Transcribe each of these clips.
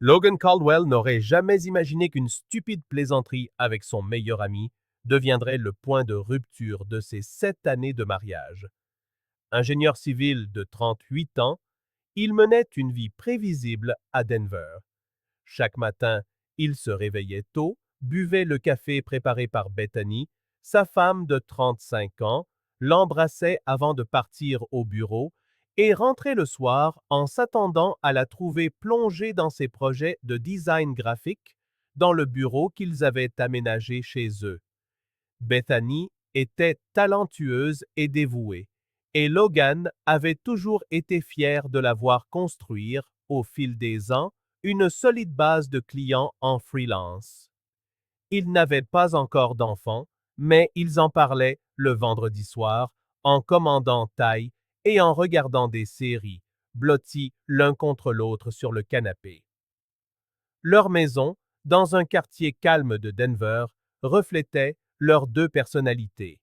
Logan Caldwell n'aurait jamais imaginé qu'une stupide plaisanterie avec son meilleur ami deviendrait le point de rupture de ses 7 années de mariage. Ingénieur civil de 38 ans, il menait une vie prévisible à Denver. Chaque matin, il se réveillait tôt, buvait le café préparé par Bethany, sa femme de 35 ans, l'embrassait avant de partir au bureau et rentrait le soir en s'attendant à la trouver plongée dans ses projets de design graphique dans le bureau qu'ils avaient aménagé chez eux. Bethany était talentueuse et dévouée, et Logan avait toujours été fier de la voir construire, au fil des ans, une solide base de clients en freelance. Ils n'avaient pas encore d'enfants, mais ils en parlaient le vendredi soir, en commandant taille et en regardant des séries, blottis l'un contre l'autre sur le canapé. Leur maison, dans un quartier calme de Denver, reflétait leurs deux personnalités.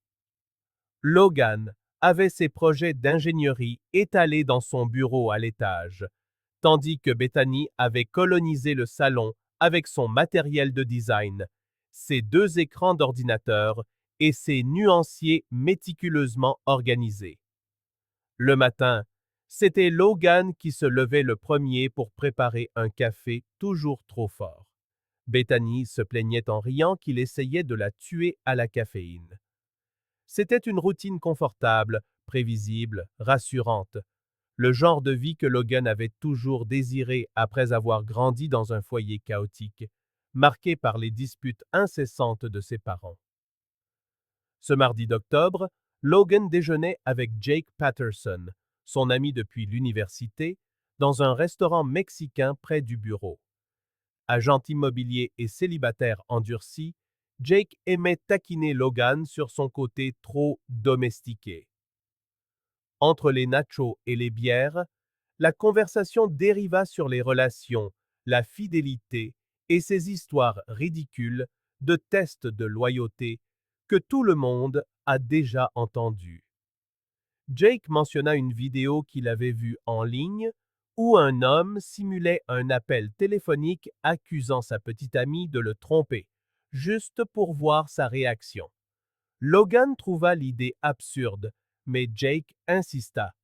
Logan avait ses projets d'ingénierie étalés dans son bureau à l'étage, tandis que Bethany avait colonisé le salon avec son matériel de design, ses deux écrans d'ordinateur et ses nuanciers méticuleusement organisés. Le matin, c'était Logan qui se levait le premier pour préparer un café toujours trop fort. Bethany se plaignait en riant qu'il essayait de la tuer à la caféine. C'était une routine confortable, prévisible, rassurante, le genre de vie que Logan avait toujours désiré après avoir grandi dans un foyer chaotique, marqué par les disputes incessantes de ses parents. Ce mardi d'octobre, Logan déjeunait avec Jake Patterson, son ami depuis l'université, dans un restaurant mexicain près du bureau. Agent immobilier et célibataire endurci, Jake aimait taquiner Logan sur son côté trop domestiqué. Entre les nachos et les bières, la conversation dériva sur les relations, la fidélité et ces histoires ridicules de tests de loyauté que tout le monde a déjà entendues. Jake mentionna une vidéo qu'il avait vue en ligne où un homme simulait un appel téléphonique accusant sa petite amie de le tromper, juste pour voir sa réaction. Logan trouva l'idée absurde, mais Jake insista.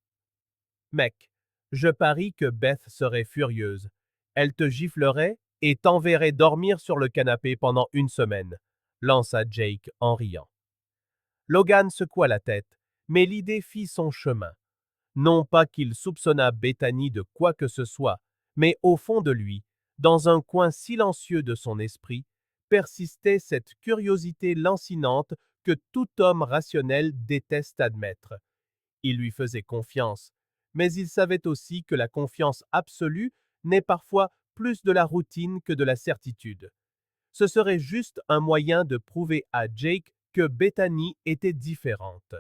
Mec, je parie que Beth serait furieuse. Elle te giflerait et t'enverrait dormir sur le canapé pendant une semaine, lança Jake en riant. Logan secoua la tête, mais l'idée fit son chemin. Non pas qu'il soupçonnât Bethany de quoi que ce soit, mais au fond de lui, dans un coin silencieux de son esprit, persistait cette curiosité lancinante que tout homme rationnel déteste admettre. Il lui faisait confiance, mais il savait aussi que la confiance absolue n'est parfois plus de la routine que de la certitude. Ce serait juste un moyen de prouver à Jake que Bethany était différente.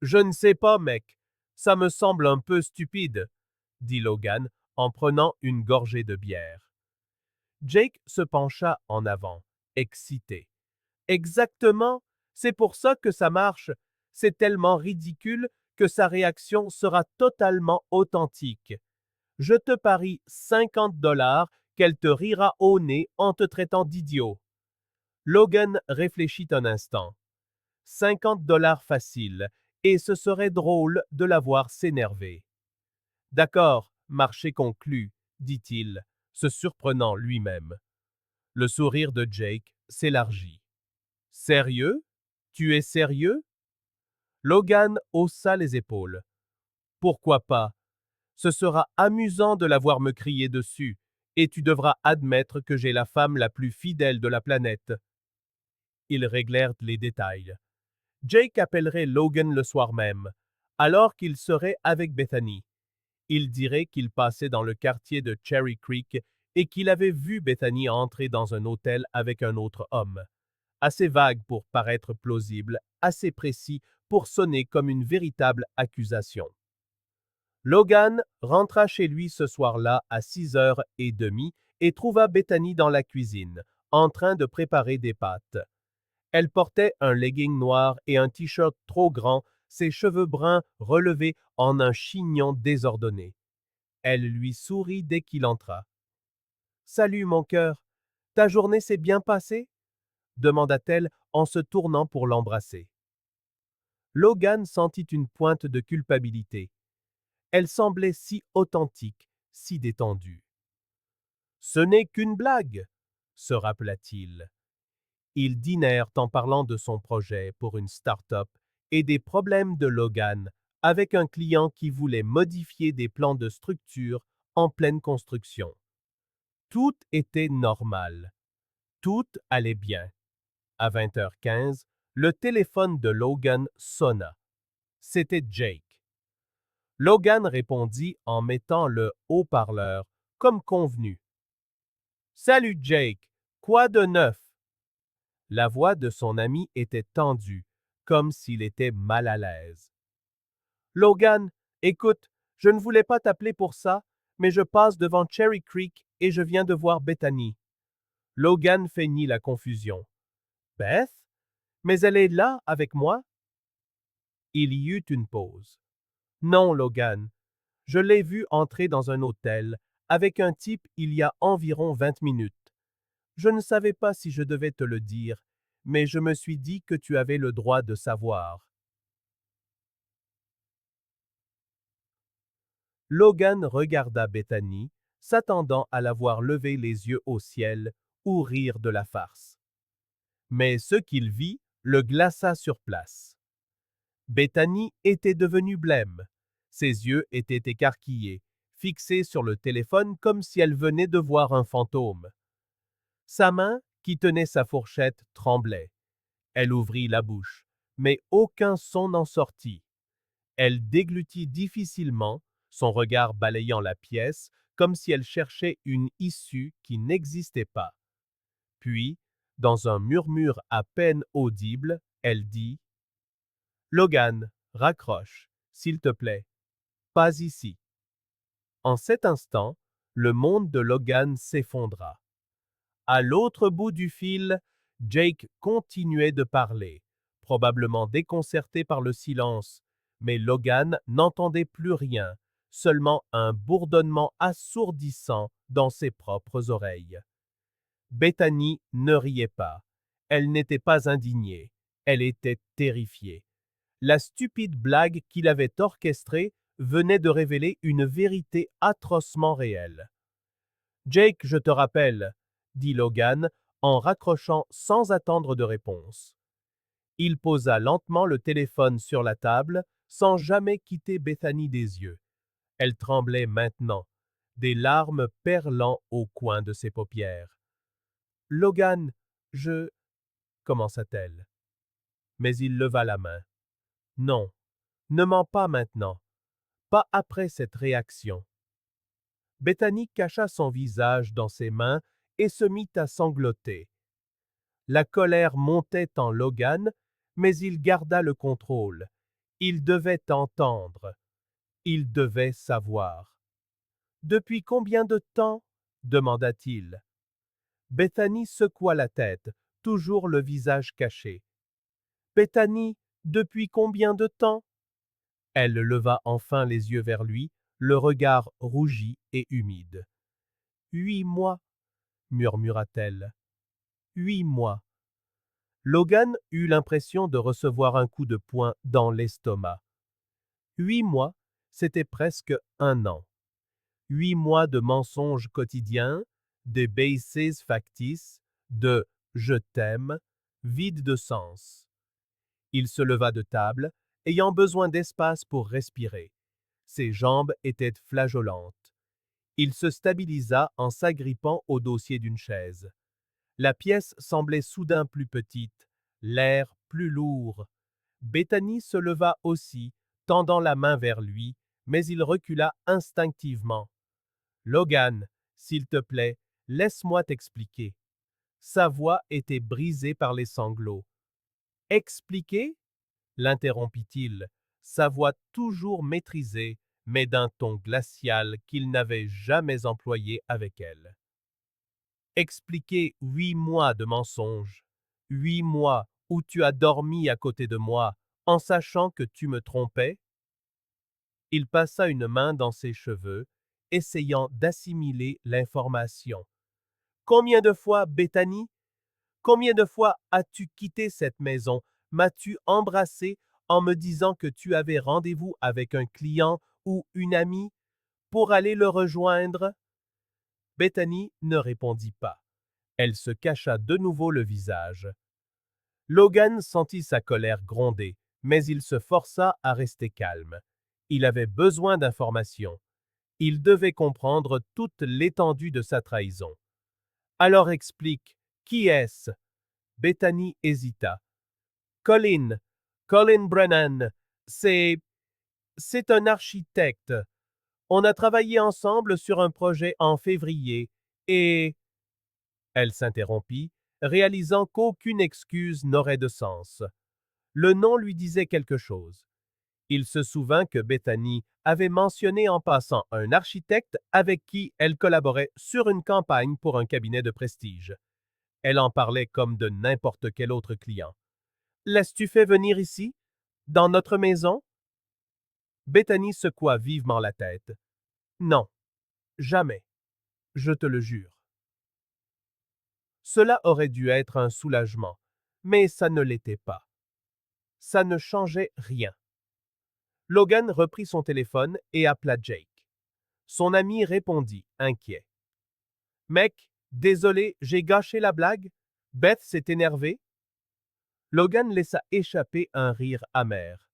Je ne sais pas, mec, ça me semble un peu stupide, dit Logan en prenant une gorgée de bière. Jake se pencha en avant, excité. Exactement, c'est pour ça que ça marche. C'est tellement ridicule que sa réaction sera totalement authentique. Je te parie 50 $ qu'elle te rira au nez en te traitant d'idiot. Logan réfléchit un instant. 50 $ facile, et ce serait drôle de la voir s'énerver. D'accord, marché conclu, dit-il, se surprenant lui-même. Le sourire de Jake s'élargit. Sérieux? Tu es sérieux? Logan haussa les épaules. Pourquoi pas? Ce sera amusant de la voir me crier dessus, et tu devras admettre que j'ai la femme la plus fidèle de la planète. Ils réglèrent les détails. Jake appellerait Logan le soir même, alors qu'il serait avec Bethany. Il dirait qu'il passait dans le quartier de Cherry Creek et qu'il avait vu Bethany entrer dans un hôtel avec un autre homme. Assez vague pour paraître plausible, assez précis pour sonner comme une véritable accusation. Logan rentra chez lui ce soir-là à 6h30 et trouva Bethany dans la cuisine, en train de préparer des pâtes. Elle portait un legging noir et un t-shirt trop grand, ses cheveux bruns relevés en un chignon désordonné. Elle lui sourit dès qu'il entra. Salut mon cœur. Ta journée s'est bien passée? Demanda-t-elle en se tournant pour l'embrasser. Logan sentit une pointe de culpabilité. Elle semblait si authentique, si détendue. Ce n'est qu'une blague, se rappela-t-il. Ils dînèrent en parlant de son projet pour une start-up et des problèmes de Logan avec un client qui voulait modifier des plans de structure en pleine construction. Tout était normal. Tout allait bien. À 20h15, le téléphone de Logan sonna. C'était Jake. Logan répondit en mettant le haut-parleur, comme convenu. Salut Jake, quoi de neuf? La voix de son ami était tendue, comme s'il était mal à l'aise. Logan, écoute, je ne voulais pas t'appeler pour ça, mais je passe devant Cherry Creek et je viens de voir Bethany. Logan feignit la confusion. Beth? Mais elle est là avec moi? Il y eut une pause. Non, Logan. Je l'ai vue entrer dans un hôtel avec un type il y a environ 20 minutes. Je ne savais pas si je devais te le dire, mais je me suis dit que tu avais le droit de savoir. Logan regarda Bethany, s'attendant à la voir lever les yeux au ciel ou rire de la farce. Mais ce qu'il vit le glaça sur place. Bethany était devenue blême. Ses yeux étaient écarquillés, fixés sur le téléphone comme si elle venait de voir un fantôme. Sa main, qui tenait sa fourchette, tremblait. Elle ouvrit la bouche, mais aucun son n'en sortit. Elle déglutit difficilement, son regard balayant la pièce, comme si elle cherchait une issue qui n'existait pas. Puis, dans un murmure à peine audible, elle dit « Logan, raccroche, s'il te plaît. Pas ici. » En cet instant, le monde de Logan s'effondra. À l'autre bout du fil, Jake continuait de parler, probablement déconcerté par le silence, mais Logan n'entendait plus rien, seulement un bourdonnement assourdissant dans ses propres oreilles. Bethany ne riait pas. Elle n'était pas indignée. Elle était terrifiée. La stupide blague qu'il avait orchestrée venait de révéler une vérité atrocement réelle. Jake, je te rappelle, dit Logan en raccrochant sans attendre de réponse. Il posa lentement le téléphone sur la table sans jamais quitter Bethany des yeux. Elle tremblait maintenant, des larmes perlant au coin de ses paupières. Logan, je... commença-t-elle. Mais il leva la main. Non, ne mens pas maintenant, pas après cette réaction. Bethany cacha son visage dans ses mains et se mit à sangloter. La colère montait en Logan, mais il garda le contrôle. Il devait entendre. Il devait savoir. Depuis combien de temps? Demanda-t-il. Bethany secoua la tête, toujours le visage caché. Bethany, depuis combien de temps? Elle leva enfin les yeux vers lui, le regard rougi et humide. 8 mois, murmura-t-elle. 8 mois. Logan eut l'impression de recevoir un coup de poing dans l'estomac. 8 mois, c'était presque un an. 8 mois de mensonges quotidiens, de baises factices, de je t'aime, vide de sens. Il se leva de table, ayant besoin d'espace pour respirer. Ses jambes étaient flageolantes. Il se stabilisa en s'agrippant au dossier d'une chaise. La pièce semblait soudain plus petite, l'air plus lourd. Bethany se leva aussi, tendant la main vers lui, mais il recula instinctivement. Logan, s'il te plaît, laisse-moi t'expliquer. Sa voix était brisée par les sanglots. Expliquer? L'interrompit-il, sa voix toujours maîtrisée, mais d'un ton glacial qu'il n'avait jamais employé avec elle. Expliquer 8 mois de mensonges, 8 mois où tu as dormi à côté de moi en sachant que tu me trompais? Il passa une main dans ses cheveux, essayant d'assimiler l'information. Combien de fois, Bethany? Combien de fois as-tu quitté cette maison? M'as-tu embrassé en me disant que tu avais rendez-vous avec un client ou une amie pour aller le rejoindre? Bethany ne répondit pas. Elle se cacha de nouveau le visage. Logan sentit sa colère gronder, mais il se força à rester calme. Il avait besoin d'informations. Il devait comprendre toute l'étendue de sa trahison. Alors explique, qui est-ce? Bethany hésita. Colin, Colin Brennan, c'est... c'est un architecte. On a travaillé ensemble sur un projet en février et... Elle s'interrompit, réalisant qu'aucune excuse n'aurait de sens. Le nom lui disait quelque chose. Il se souvint que Bethany avait mentionné en passant un architecte avec qui elle collaborait sur une campagne pour un cabinet de prestige. Elle en parlait comme de n'importe quel autre client. L'as-tu fait venir ici? Dans notre maison? Bethany secoua vivement la tête. Non, jamais. Je te le jure. Cela aurait dû être un soulagement, mais ça ne l'était pas. Ça ne changeait rien. Logan reprit son téléphone et appela Jake. Son ami répondit, inquiet. Mec, désolé, j'ai gâché la blague? Beth s'est énervée? Logan laissa échapper un rire amer.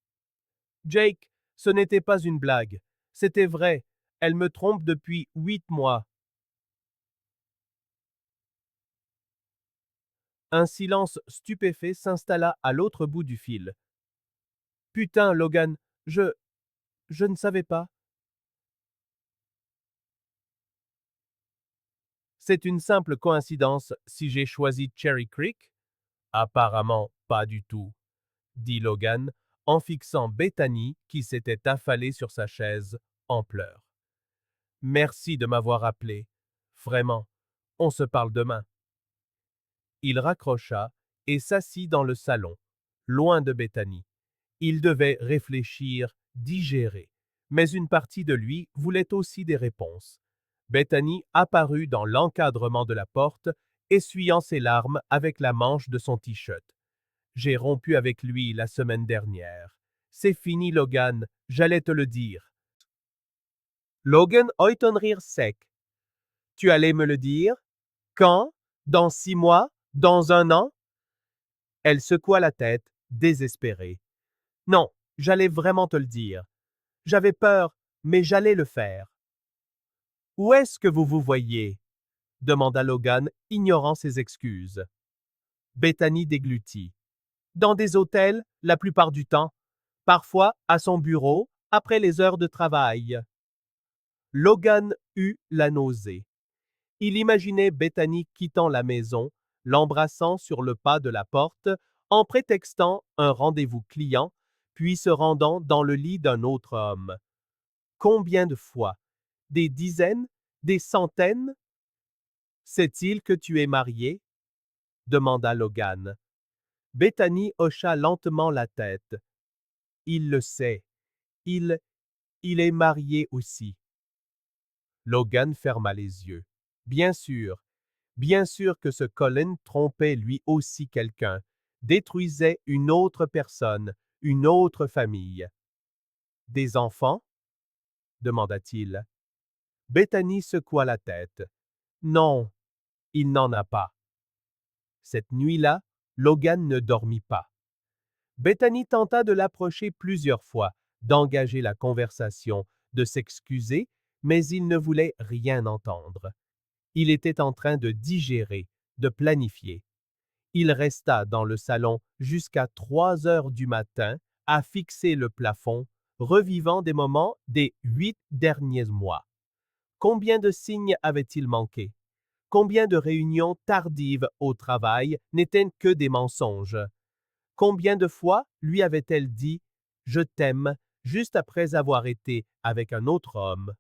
Jake, ce n'était pas une blague. C'était vrai. Elle me trompe depuis 8 mois. Un silence stupéfait s'installa à l'autre bout du fil. Putain, Logan, je ne savais pas. C'est une simple coïncidence si j'ai choisi Cherry Creek? Apparemment pas du tout, dit Logan en fixant Bethany qui s'était affalée sur sa chaise en pleurs. Merci de m'avoir appelé. Vraiment, on se parle demain. Il raccrocha et s'assit dans le salon, loin de Bethany. Il devait réfléchir, digérer, mais une partie de lui voulait aussi des réponses. Bethany apparut dans l'encadrement de la porte, essuyant ses larmes avec la manche de son t-shirt. J'ai rompu avec lui la semaine dernière. C'est fini, Logan, j'allais te le dire. Logan eut un rire sec. Tu allais me le dire? Quand? Dans 6 mois? Dans 1 an? Elle secoua la tête, désespérée. Non, j'allais vraiment te le dire. J'avais peur, mais j'allais le faire. Où est-ce que vous vous voyez? Demanda Logan, ignorant ses excuses. Bethany déglutit. Dans des hôtels, la plupart du temps. Parfois à son bureau, après les heures de travail. Logan eut la nausée. Il imaginait Bethany quittant la maison, l'embrassant sur le pas de la porte, en prétextant un rendez-vous client, puis se rendant dans le lit d'un autre homme. Combien de fois? Des dizaines? Des centaines? Sait-il que tu es marié? Demanda Logan. Bethany hocha lentement la tête. Il le sait. Il est marié aussi. Logan ferma les yeux. Bien sûr que ce Colin trompait lui aussi quelqu'un, détruisait une autre personne, une autre famille. Des enfants? Demanda-t-il. Bethany secoua la tête. Non, il n'en a pas. Cette nuit-là, Logan ne dormit pas. Bethany tenta de l'approcher plusieurs fois, d'engager la conversation, de s'excuser, mais il ne voulait rien entendre. Il était en train de digérer, de planifier. Il resta dans le salon jusqu'à 3 heures du matin à fixer le plafond, revivant des moments des 8 derniers mois. Combien de signes avait-il manqué? Combien de réunions tardives au travail n'étaient que des mensonges? Combien de fois lui avait-elle dit « Je t'aime » juste après avoir été avec un autre homme?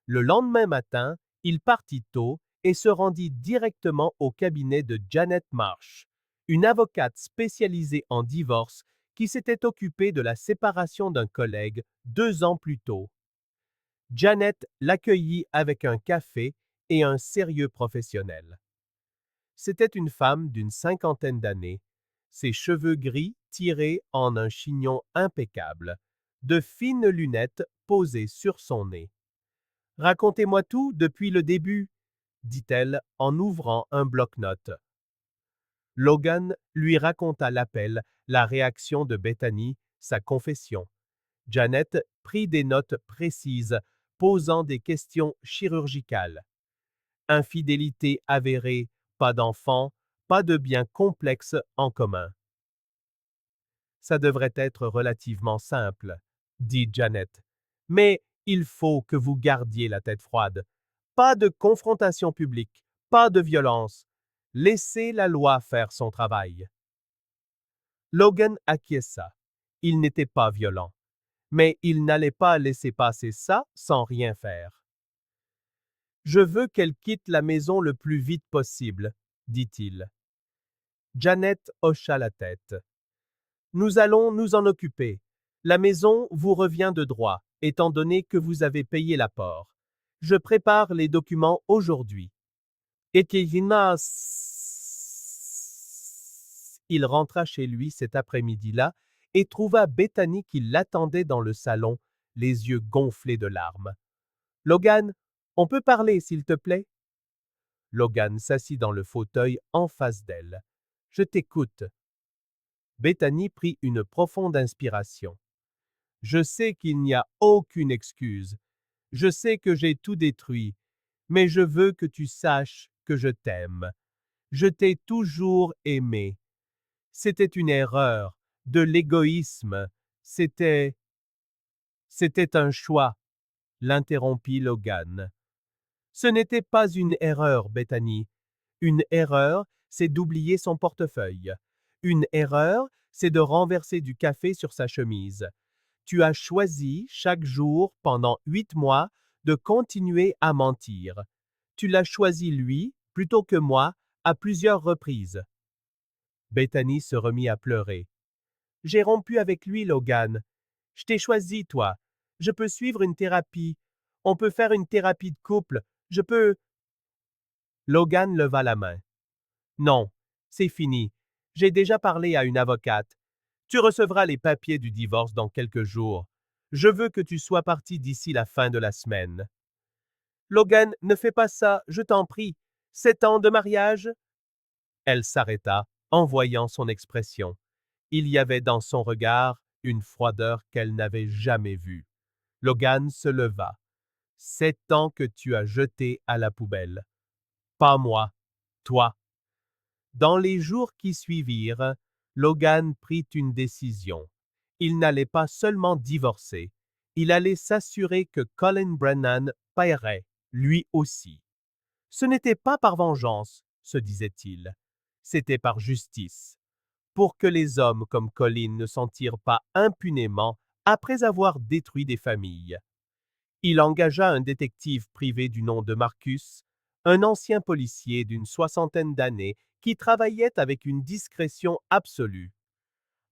Le lendemain matin, il partit tôt et se rendit directement au cabinet de Janet Marsh, une avocate spécialisée en divorce qui s'était occupée de la séparation d'un collègue 2 ans plus tôt. Janet l'accueillit avec un café et un sérieux professionnel. C'était une femme d'une cinquantaine d'années, ses cheveux gris tirés en un chignon impeccable, de fines lunettes posées sur son nez. Racontez-moi tout depuis le début, dit-elle en ouvrant un bloc-notes. Logan lui raconta l'appel, la réaction de Bethany, sa confession. Janet prit des notes précises, posant des questions chirurgicales. Infidélité avérée, pas d'enfant, pas de biens complexes en commun. Ça devrait être relativement simple, dit Janet. Mais il faut que vous gardiez la tête froide. Pas de confrontation publique, pas de violence. Laissez la loi faire son travail. Logan acquiesça. Il n'était pas violent. Mais il n'allait pas laisser passer ça sans rien faire. Je veux qu'elle quitte la maison le plus vite possible, dit-il. Janet hocha la tête. Nous allons nous en occuper. La maison vous revient de droit, étant donné que vous avez payé l'apport. Je prépare les documents aujourd'hui. Il rentra chez lui cet après-midi-là et trouva Bethany qui l'attendait dans le salon, les yeux gonflés de larmes. Logan, on peut parler, s'il te plaît? Logan s'assit dans le fauteuil en face d'elle. Je t'écoute. Bethany prit une profonde inspiration. Je sais qu'il n'y a aucune excuse. Je sais que j'ai tout détruit, mais je veux que tu saches que je t'aime. Je t'ai toujours aimé. C'était une erreur, de l'égoïsme. C'était un choix, l'interrompit Logan. Ce n'était pas une erreur, Bethany. Une erreur, c'est d'oublier son portefeuille. Une erreur, c'est de renverser du café sur sa chemise. Tu as choisi, chaque jour, pendant 8 mois, de continuer à mentir. Tu l'as choisi, lui, plutôt que moi, à plusieurs reprises. Bethany se remit à pleurer. J'ai rompu avec lui, Logan. Je t'ai choisi, toi. Je peux suivre une thérapie. On peut faire une thérapie de couple. Je peux... Logan leva la main. Non, c'est fini. J'ai déjà parlé à une avocate. Tu recevras les papiers du divorce dans quelques jours. Je veux que tu sois parti d'ici la fin de la semaine. Logan, ne fais pas ça, je t'en prie. 7 ans de mariage? Elle s'arrêta, en voyant son expression. Il y avait dans son regard une froideur qu'elle n'avait jamais vue. Logan se leva. 7 ans que tu as jetés à la poubelle. Pas moi, toi. Dans les jours qui suivirent, Logan prit une décision. Il n'allait pas seulement divorcer, il allait s'assurer que Colin Brennan paierait, lui aussi. Ce n'était pas par vengeance, se disait-il, c'était par justice, pour que les hommes comme Colin ne s'en tirent pas impunément après avoir détruit des familles. Il engagea un détective privé du nom de Marcus, un ancien policier d'une soixantaine d'années qui travaillait avec une discrétion absolue.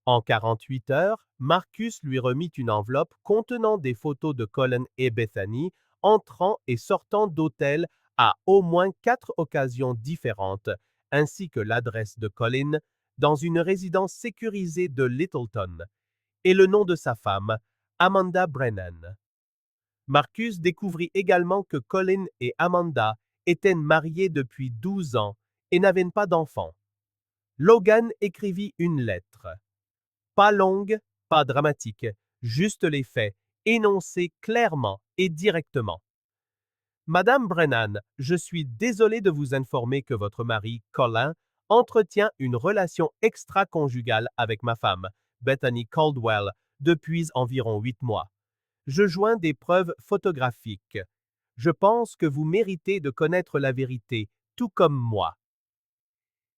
En 48 heures, Marcus lui remit une enveloppe contenant des photos de Colin et Bethany entrant et sortant d'hôtels à au moins 4 occasions différentes, ainsi que l'adresse de Colin dans une résidence sécurisée de Littleton, et le nom de sa femme, Amanda Brennan. Marcus découvrit également que Colin et Amanda étaient mariés depuis 12 ans et n'avaient pas d'enfants. Logan écrivit une lettre. Pas longue, pas dramatique, juste les faits, énoncés clairement et directement. Madame Brennan, je suis désolé de vous informer que votre mari, Colin, entretient une relation extra-conjugale avec ma femme, Bethany Caldwell, depuis environ 8 mois. Je joins des preuves photographiques. Je pense que vous méritez de connaître la vérité, tout comme moi.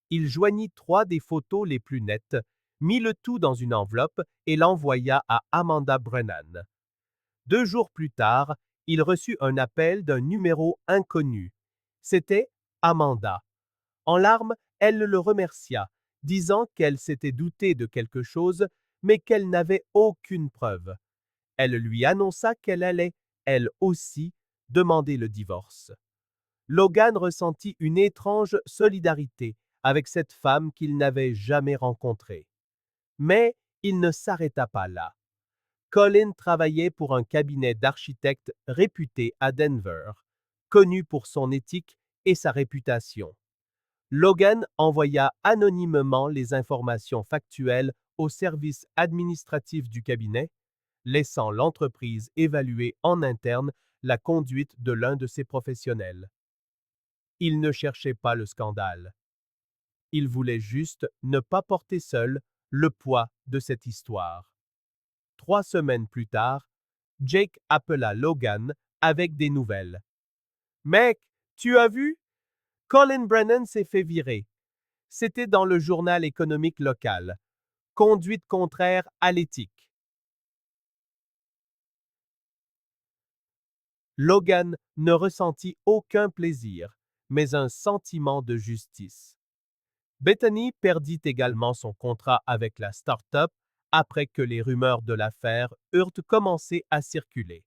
Il joignit 3 des photos les plus nettes, mit le tout dans une enveloppe et l'envoya à Amanda Brennan. 2 jours plus tard, il reçut un appel d'un numéro inconnu. C'était Amanda. En larmes, elle le remercia, disant qu'elle s'était doutée de quelque chose, mais qu'elle n'avait aucune preuve. Elle lui annonça qu'elle allait, elle aussi, demander le divorce. Logan ressentit une étrange solidarité avec cette femme qu'il n'avait jamais rencontrée. Mais il ne s'arrêta pas là. Colin travaillait pour un cabinet d'architectes réputé à Denver, connu pour son éthique et sa réputation. Logan envoya anonymement les informations factuelles au service administratif du cabinet, laissant l'entreprise évaluer en interne la conduite de l'un de ses professionnels. Il ne cherchait pas le scandale. Il voulait juste ne pas porter seul le poids de cette histoire. 3 semaines plus tard, Jake appela Logan avec des nouvelles. Mec, tu as vu? Colin Brennan s'est fait virer. C'était dans le journal économique local. Conduite contraire à l'éthique. Logan ne ressentit aucun plaisir, mais un sentiment de justice. Bethany perdit également son contrat avec la start-up après que les rumeurs de l'affaire eurent commencé à circuler.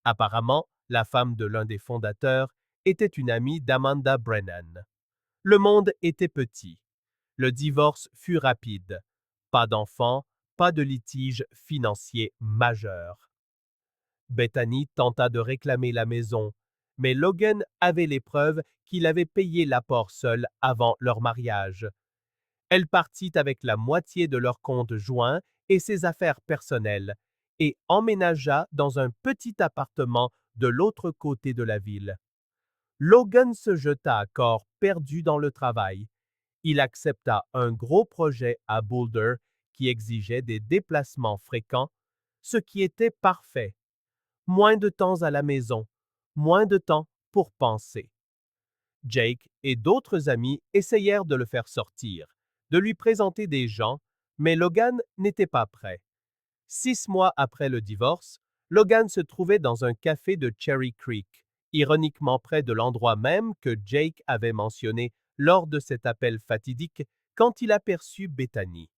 Apparemment, la femme de l'un des fondateurs était une amie d'Amanda Brennan. Le monde était petit. Le divorce fut rapide. Pas d'enfants, pas de litige financier majeur. Bethany tenta de réclamer la maison, mais Logan avait les preuves qu'il avait payé l'apport seul avant leur mariage. Elle partit avec la moitié de leur compte joint et ses affaires personnelles et emménagea dans un petit appartement de l'autre côté de la ville. Logan se jeta à corps perdu dans le travail. Il accepta un gros projet à Boulder qui exigeait des déplacements fréquents, ce qui était parfait. Moins de temps à la maison, moins de temps pour penser. Jake et d'autres amis essayèrent de le faire sortir, de lui présenter des gens, mais Logan n'était pas prêt. 6 mois après le divorce, Logan se trouvait dans un café de Cherry Creek, ironiquement près de l'endroit même que Jake avait mentionné lors de cet appel fatidique quand il aperçut Bethany.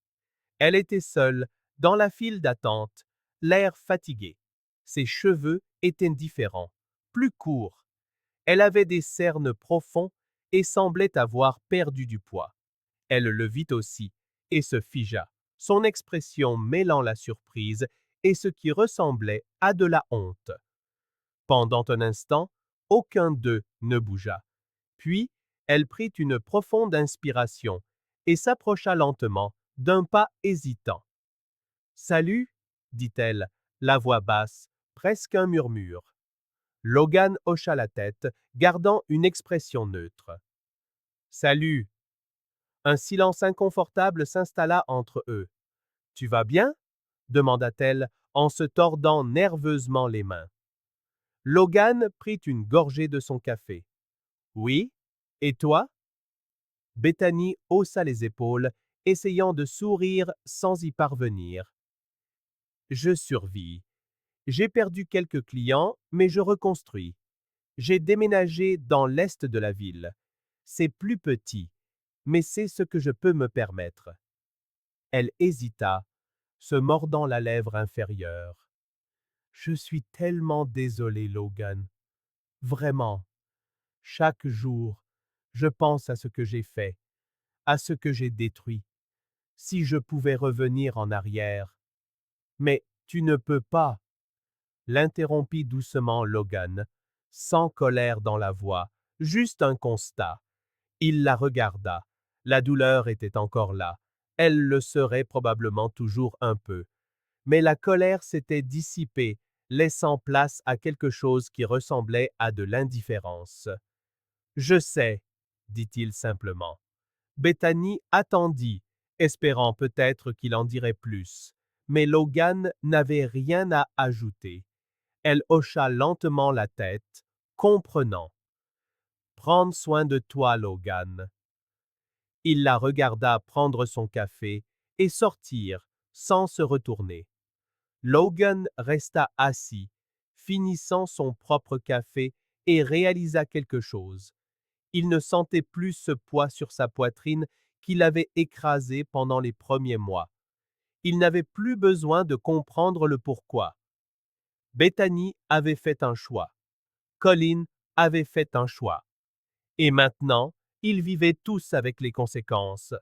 Elle était seule, dans la file d'attente, l'air fatigué. Ses cheveux étaient différents, plus courts. Elle avait des cernes profonds et semblait avoir perdu du poids. Elle le vit aussi et se figea, son expression mêlant la surprise et ce qui ressemblait à de la honte. Pendant un instant, aucun d'eux ne bougea. Puis, elle prit une profonde inspiration et s'approcha lentement, d'un pas hésitant. Salut, dit-elle, la voix basse, presque un murmure. Logan hocha la tête, gardant une expression neutre. Salut. Un silence inconfortable s'installa entre eux. Tu vas bien? Demanda-t-elle en se tordant nerveusement les mains. Logan prit une gorgée de son café. Oui? Et toi? Bethany haussa les épaules, essayant de sourire sans y parvenir. Je survis. J'ai perdu quelques clients, mais je reconstruis. J'ai déménagé dans l'est de la ville. C'est plus petit, mais c'est ce que je peux me permettre. Elle hésita, se mordant la lèvre inférieure. Je suis tellement désolée, Logan. Vraiment. Chaque jour, je pense à ce que j'ai fait, à ce que j'ai détruit. Si je pouvais revenir en arrière. Mais tu ne peux pas, l'interrompit doucement Logan, sans colère dans la voix, juste un constat. Il la regarda. La douleur était encore là. Elle le serait probablement toujours un peu. Mais la colère s'était dissipée, laissant place à quelque chose qui ressemblait à de l'indifférence. Je sais, dit-il simplement. Bethany attendit, espérant peut-être qu'il en dirait plus. Mais Logan n'avait rien à ajouter. Elle hocha lentement la tête, comprenant. Prends soin de toi, Logan. Il la regarda prendre son café et sortir, sans se retourner. Logan resta assis, finissant son propre café et réalisa quelque chose. Il ne sentait plus ce poids sur sa poitrine qui l'avait écrasé pendant les premiers mois. Il n'avait plus besoin de comprendre le pourquoi. Bethany avait fait un choix. Colin avait fait un choix. Et maintenant, ils vivaient tous avec les conséquences.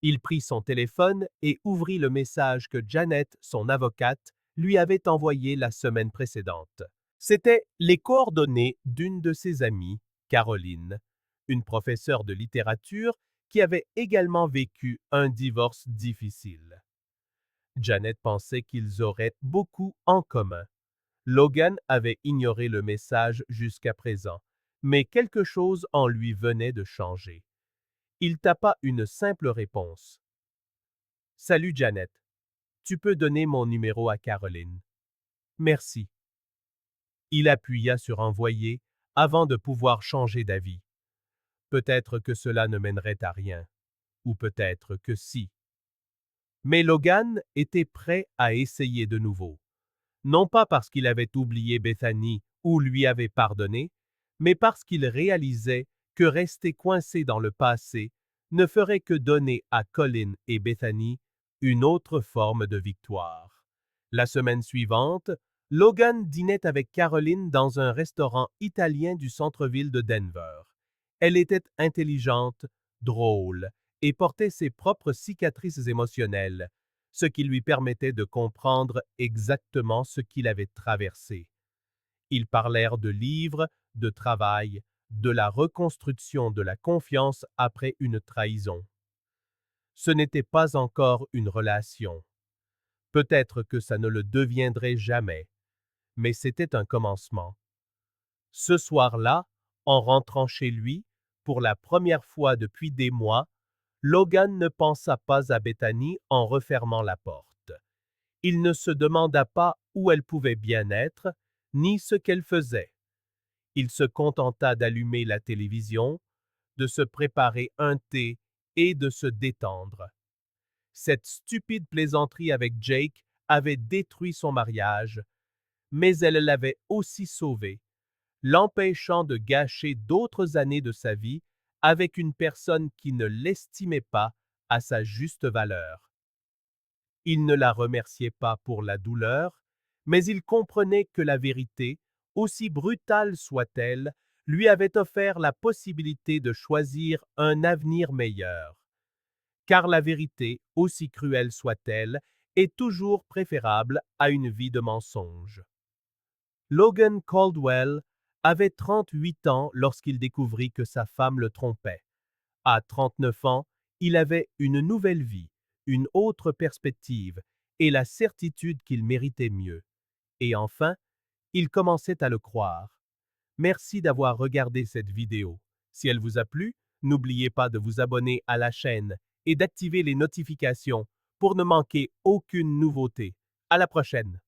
Il prit son téléphone et ouvrit le message que Janet, son avocate, lui avait envoyé la semaine précédente. C'étaient les coordonnées d'une de ses amies, Caroline, une professeure de littérature qui avait également vécu un divorce difficile. Janet pensait qu'ils auraient beaucoup en commun. Logan avait ignoré le message jusqu'à présent, mais quelque chose en lui venait de changer. Il tapa une simple réponse. Salut Janet, tu peux donner mon numéro à Caroline. Merci. Il appuya sur envoyer avant de pouvoir changer d'avis. Peut-être que cela ne mènerait à rien, ou peut-être que si. Mais Logan était prêt à essayer de nouveau. Non pas parce qu'il avait oublié Bethany ou lui avait pardonné, mais parce qu'il réalisait que rester coincé dans le passé ne ferait que donner à Colin et Bethany une autre forme de victoire. La semaine suivante, Logan dînait avec Caroline dans un restaurant italien du centre-ville de Denver. Elle était intelligente, drôle et portait ses propres cicatrices émotionnelles, ce qui lui permettait de comprendre exactement ce qu'il avait traversé. Ils parlèrent de livres, de travail, de la reconstruction de la confiance après une trahison. Ce n'était pas encore une relation. Peut-être que ça ne le deviendrait jamais, mais c'était un commencement. Ce soir-là, en rentrant chez lui, pour la première fois depuis des mois, Logan ne pensa pas à Bethany en refermant la porte. Il ne se demanda pas où elle pouvait bien être, ni ce qu'elle faisait. Il se contenta d'allumer la télévision, de se préparer un thé et de se détendre. Cette stupide plaisanterie avec Jake avait détruit son mariage, mais elle l'avait aussi sauvé, l'empêchant de gâcher d'autres années de sa vie avec une personne qui ne l'estimait pas à sa juste valeur. Il ne la remerciait pas pour la douleur, mais il comprenait que la vérité, aussi brutale soit-elle, lui avait offert la possibilité de choisir un avenir meilleur. Car la vérité, aussi cruelle soit-elle, est toujours préférable à une vie de mensonge. Logan Caldwell avait 38 ans lorsqu'il découvrit que sa femme le trompait. À 39 ans, il avait une nouvelle vie, une autre perspective et la certitude qu'il méritait mieux. Et enfin, il commençait à le croire. Merci d'avoir regardé cette vidéo. Si elle vous a plu, n'oubliez pas de vous abonner à la chaîne et d'activer les notifications pour ne manquer aucune nouveauté. À la prochaine!